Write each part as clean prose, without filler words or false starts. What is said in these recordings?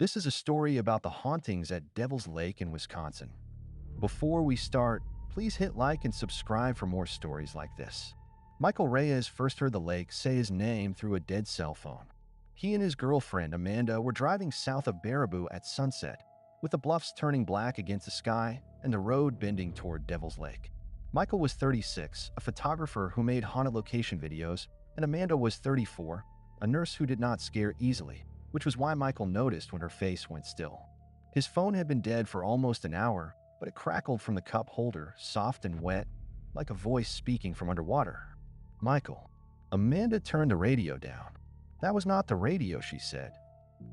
This is a story about the hauntings at Devil's Lake in Wisconsin. Before we start, please hit like and subscribe for more stories like this. Michael Reyes first heard the lake say his name through a dead cell phone. He and his girlfriend, Amanda, were driving south of Baraboo at sunset, with the bluffs turning black against the sky and the road bending toward Devil's Lake. Michael was 36, a photographer who made haunted location videos, and Amanda was 34, a nurse who did not scare easily, which was why Michael noticed when her face went still. His phone had been dead for almost an hour, but it crackled from the cup holder, soft and wet, like a voice speaking from underwater. "Michael." Amanda turned the radio down. "That was not the radio," she said.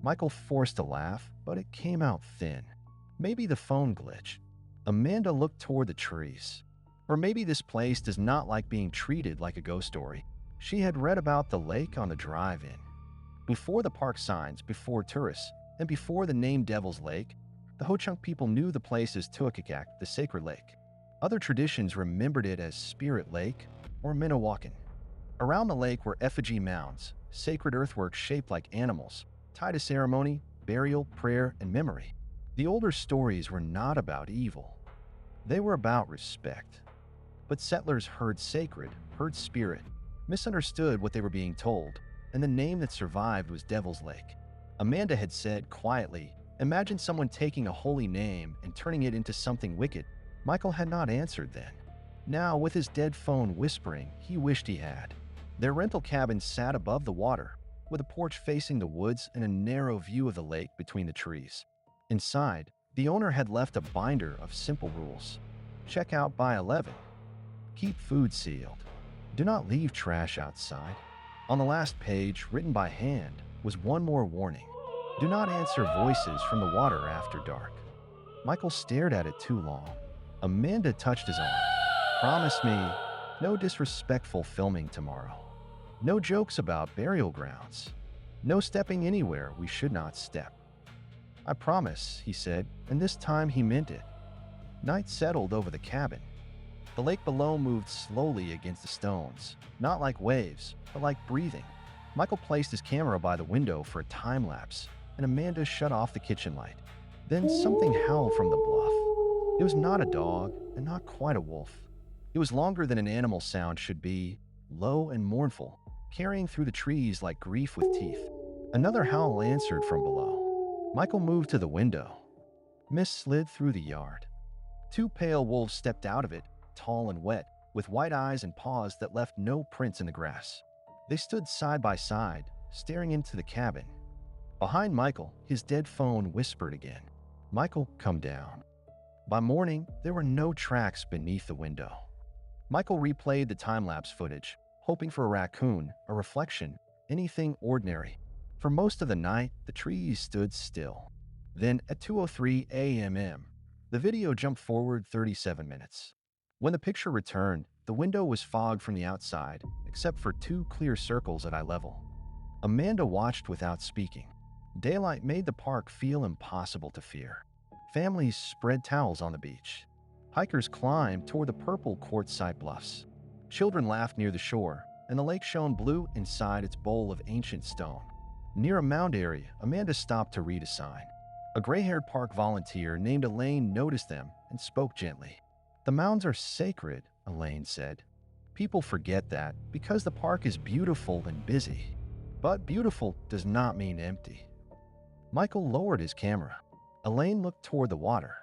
Michael forced a laugh, but it came out thin. Maybe the phone glitched. Amanda looked toward the trees. Or maybe this place does not like being treated like a ghost story. She had read about the lake on the drive-in. Before the park signs, before tourists, and before the name Devil's Lake, the Ho-Chunk people knew the place as Tuakakak, the sacred lake. Other traditions remembered it as Spirit Lake or Minnewakan. Around the lake were effigy mounds, sacred earthwork shaped like animals, tied to ceremony, burial, prayer, and memory. The older stories were not about evil. They were about respect. But settlers heard sacred, heard spirit, misunderstood what they were being told, and the name that survived was Devil's Lake. Amanda had said quietly, "Imagine someone taking a holy name and turning it into something wicked." Michael had not answered then. Now, with his dead phone whispering, he wished he had. Their rental cabin sat above the water, with a porch facing the woods and a narrow view of the lake between the trees. Inside, the owner had left a binder of simple rules. Check out by 11. Keep food sealed. Do not leave trash outside. On the last page, written by hand, was one more warning. Do not answer voices from the water after dark. Michael stared at it too long. Amanda touched his arm. "Promise me, no disrespectful filming tomorrow. No jokes about burial grounds. No stepping anywhere we should not step." "I promise," he said, and this time he meant it. Night settled over the cabin. The lake below moved slowly against the stones, not like waves, but like breathing. Michael placed his camera by the window for a time lapse, and Amanda shut off the kitchen light. Then something howled from the bluff. It was not a dog, and not quite a wolf. It was longer than an animal sound should be, low and mournful, carrying through the trees like grief with teeth. Another howl answered from below. Michael moved to the window. Mist slid through the yard. Two pale wolves stepped out of it, tall and wet, with white eyes and paws that left no prints in the grass. They stood side by side, staring into the cabin. Behind Michael, his dead phone whispered again, "Michael, come down." By morning, there were no tracks beneath the window. Michael replayed the time-lapse footage, hoping for a raccoon, a reflection, anything ordinary. For most of the night, the trees stood still. Then, at 2:03 a.m., the video jumped forward 37 minutes. When the picture returned, the window was fogged from the outside, except for two clear circles at eye level. Amanda watched without speaking. Daylight made the park feel impossible to fear. Families spread towels on the beach. Hikers climbed toward the purple quartzite bluffs. Children laughed near the shore, and the lake shone blue inside its bowl of ancient stone. Near a mound area, Amanda stopped to read a sign. A gray-haired park volunteer named Elaine noticed them and spoke gently. "The mounds are sacred," Elaine said. "People forget that because the park is beautiful and busy. But beautiful does not mean empty." Michael lowered his camera. Elaine looked toward the water.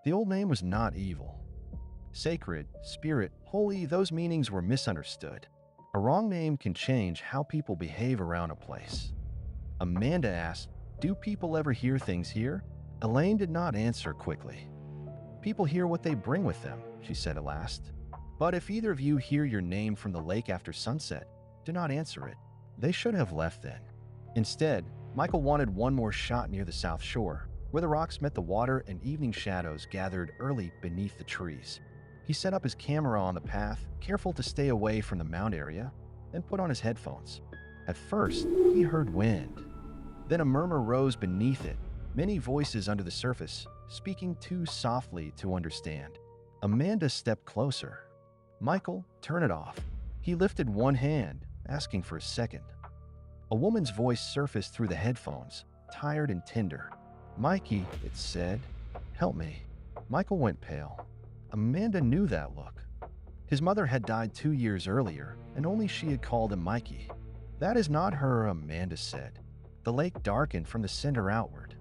The old name was not evil. Sacred, spirit, holy, those meanings were misunderstood. A wrong name can change how people behave around a place. Amanda asked, "Do people ever hear things here?" Elaine did not answer quickly. "People hear what they bring with them," she said at last. "But if either of you hear your name from the lake after sunset, do not answer it." They should have left then. Instead, Michael wanted one more shot near the south shore, where the rocks met the water and evening shadows gathered early beneath the trees. He set up his camera on the path, careful to stay away from the mound area, and put on his headphones. At first, he heard wind. Then a murmur rose beneath it, many voices under the surface, speaking too softly to understand. Amanda stepped closer. "Michael, turn it off." He lifted one hand, asking for a second. A woman's voice surfaced through the headphones, tired and tender. "Mikey," it said, "help me." Michael went pale. Amanda knew that look. His mother had died 2 years earlier, and only she had called him Mikey. "That is not her," Amanda said. The lake darkened from the center outward.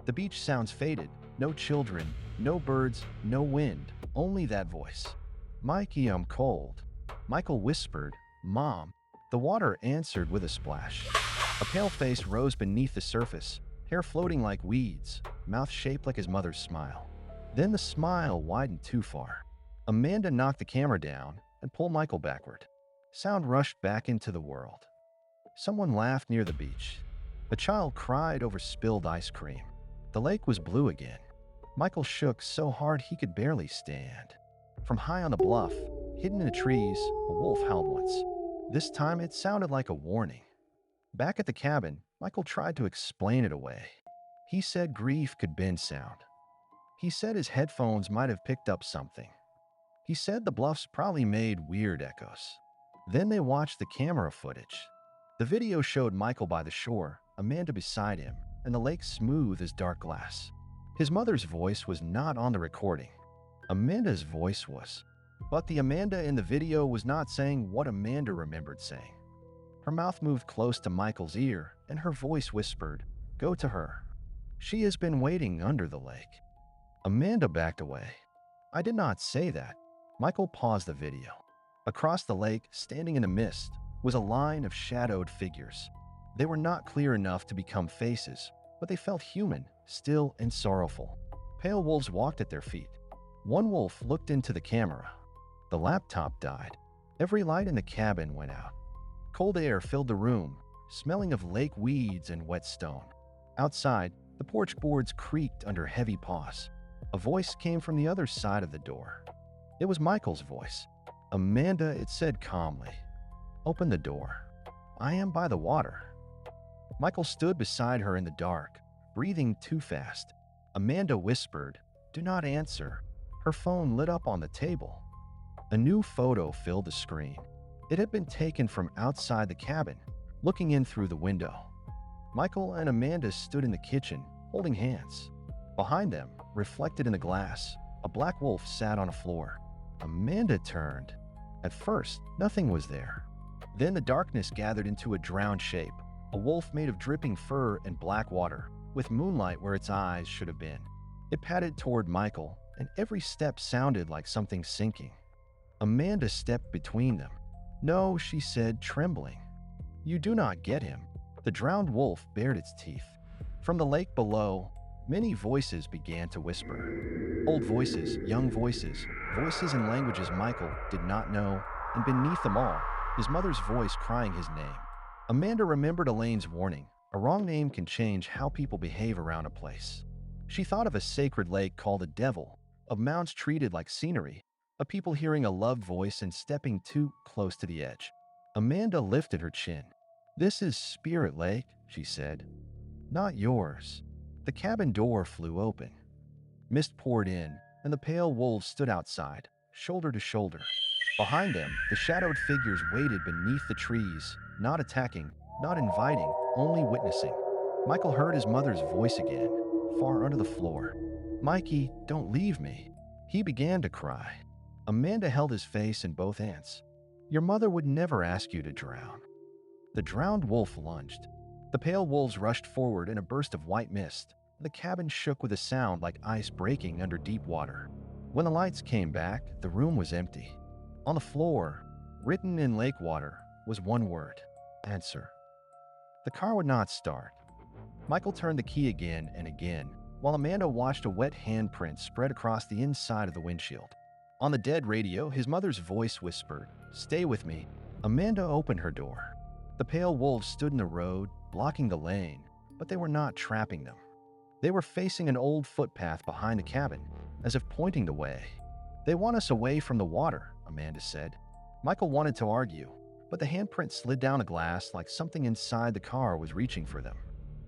The beach sounds faded. No children, no birds, no wind, only that voice. "Mikey, I'm cold." Michael whispered, "Mom." The water answered with a splash. A pale face rose beneath the surface, hair floating like weeds, mouth shaped like his mother's smile. Then the smile widened too far. Amanda knocked the camera down and pulled Michael backward. Sound rushed back into the world. Someone laughed near the beach. A child cried over spilled ice cream. The lake was blue again. Michael shook so hard he could barely stand. From high on the bluff, hidden in the trees, a wolf howled once. This time it sounded like a warning. Back at the cabin, Michael tried to explain it away. He said grief could bend sound. He said his headphones might have picked up something. He said the bluffs probably made weird echoes. Then they watched the camera footage. The video showed Michael by the shore, Amanda beside him, and the lake smooth as dark glass. His mother's voice was not on the recording. Amanda's voice was. But the Amanda in the video was not saying what Amanda remembered saying. Her mouth moved close to Michael's ear, and her voice whispered, "Go to her. She has been waiting under the lake." Amanda backed away. "I did not say that." Michael paused the video. Across the lake, standing in the mist, was a line of shadowed figures. They were not clear enough to become faces, but they felt human, still and sorrowful. Pale wolves walked at their feet. One wolf looked into the camera. The laptop died. Every light in the cabin went out. Cold air filled the room, smelling of lake weeds and wet stone. Outside, the porch boards creaked under heavy paws. A voice came from the other side of the door. It was Michael's voice. "Amanda," it said calmly. "Open the door. I am by the water." Michael stood beside her in the dark, breathing too fast. Amanda whispered, "Do not answer." Her phone lit up on the table. A new photo filled the screen. It had been taken from outside the cabin, looking in through the window. Michael and Amanda stood in the kitchen, holding hands. Behind them, reflected in the glass, a black wolf sat on a floor. Amanda turned. At first, nothing was there. Then the darkness gathered into a drowned shape, a wolf made of dripping fur and black water, with moonlight where its eyes should have been. It padded toward Michael, and every step sounded like something sinking. Amanda stepped between them. "No," she said, trembling. "You do not get him." The drowned wolf bared its teeth. From the lake below, many voices began to whisper. Old voices, young voices, voices in languages Michael did not know, and beneath them all, his mother's voice crying his name. Amanda remembered Elaine's warning. A wrong name can change how people behave around a place. She thought of a sacred lake called a devil, of mounds treated like scenery, of people hearing a loved voice and stepping too close to the edge. Amanda lifted her chin. "This is Spirit Lake," she said. "Not yours." The cabin door flew open. Mist poured in, and the pale wolves stood outside, shoulder to shoulder. Behind them, the shadowed figures waited beneath the trees, not attacking, not inviting, only witnessing. Michael heard his mother's voice again, far under the floor. "Mikey, don't leave me." He began to cry. Amanda held his face in both hands. "Your mother would never ask you to drown." The drowned wolf lunged. The pale wolves rushed forward in a burst of white mist. The cabin shook with a sound like ice breaking under deep water. When the lights came back, the room was empty. On the floor, written in lake water, was one word: answer. The car would not start. Michael turned the key again and again, while Amanda watched a wet handprint spread across the inside of the windshield. On the dead radio, his mother's voice whispered, "Stay with me." Amanda opened her door. The pale wolves stood in the road, blocking the lane, but they were not trapping them. They were facing an old footpath behind the cabin, as if pointing the way. "They want us away from the water," Amanda said. Michael wanted to argue, but the handprint slid down the glass like something inside the car was reaching for them.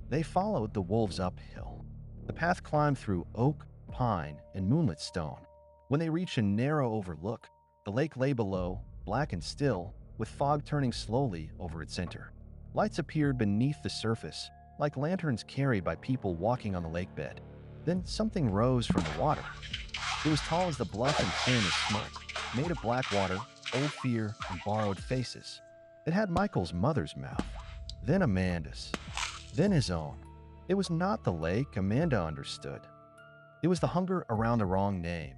They followed the wolves uphill. The path climbed through oak, pine, and moonlit stone. When they reached a narrow overlook, the lake lay below, black and still, with fog turning slowly over its center. Lights appeared beneath the surface, like lanterns carried by people walking on the lake bed. Then something rose from the water. It was tall as the bluff and thin as smoke, made of black water, old fear, and borrowed faces. It had Michael's mother's mouth, then Amanda's, then his own. It was not the lake, Amanda understood. It was the hunger around the wrong name,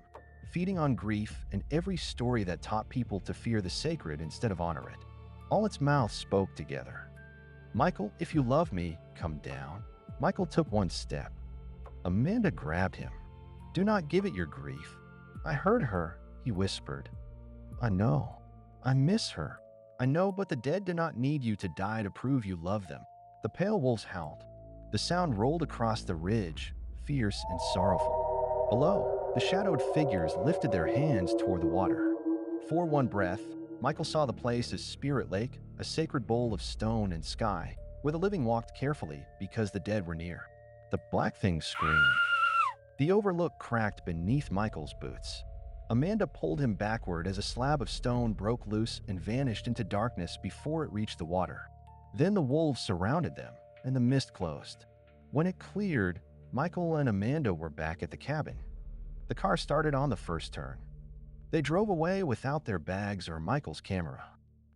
feeding on grief and every story that taught people to fear the sacred instead of honor it. All its mouths spoke together. "Michael, if you love me, come down." Michael took one step. Amanda grabbed him. "Do not give it your grief." "I heard her," he whispered. "I know. I miss her. I know, but the dead do not need you to die to prove you love them." The pale wolves howled. The sound rolled across the ridge, fierce and sorrowful. Below, the shadowed figures lifted their hands toward the water. For one breath, Michael saw the place as Spirit Lake, a sacred bowl of stone and sky, where the living walked carefully because the dead were near. The black thing screamed. The overlook cracked beneath Michael's boots. Amanda pulled him backward as a slab of stone broke loose and vanished into darkness before it reached the water. Then the wolves surrounded them, and the mist closed. When it cleared, Michael and Amanda were back at the cabin. The car started on the first turn. They drove away without their bags or Michael's camera.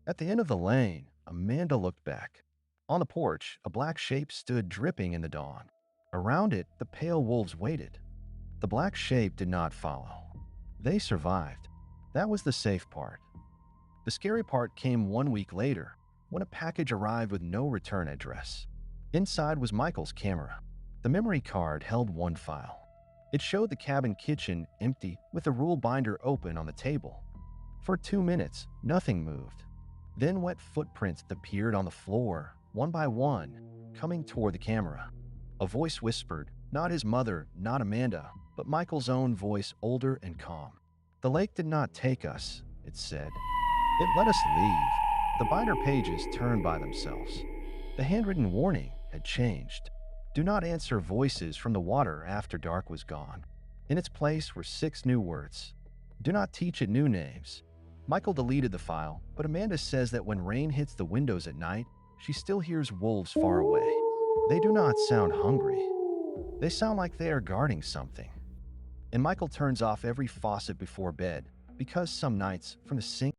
At the end of the lane, Amanda looked back. On the porch, a black shape stood dripping in the dawn. Around it, the pale wolves waited. The black shape did not follow. They survived. That was the safe part. The scary part came 1 week later, when a package arrived with no return address. Inside was Michael's camera. The memory card held one file. It showed the cabin kitchen empty with the rule binder open on the table. For 2 minutes, nothing moved. Then wet footprints appeared on the floor, one by one, coming toward the camera. A voice whispered, not his mother, not Amanda, but Michael's own voice, older and calm. "The lake did not take us," it said. "It let us leave." The binder pages turned by themselves. The handwritten warning had changed. "Do not answer voices from the water after dark was gone." In its place were 6 new words. "Do not teach it new names." Michael deleted the file, but Amanda says that when rain hits the windows at night, she still hears wolves far away. They do not sound hungry. They sound like they are guarding something. And Michael turns off every faucet before bed, because some nights, from the sink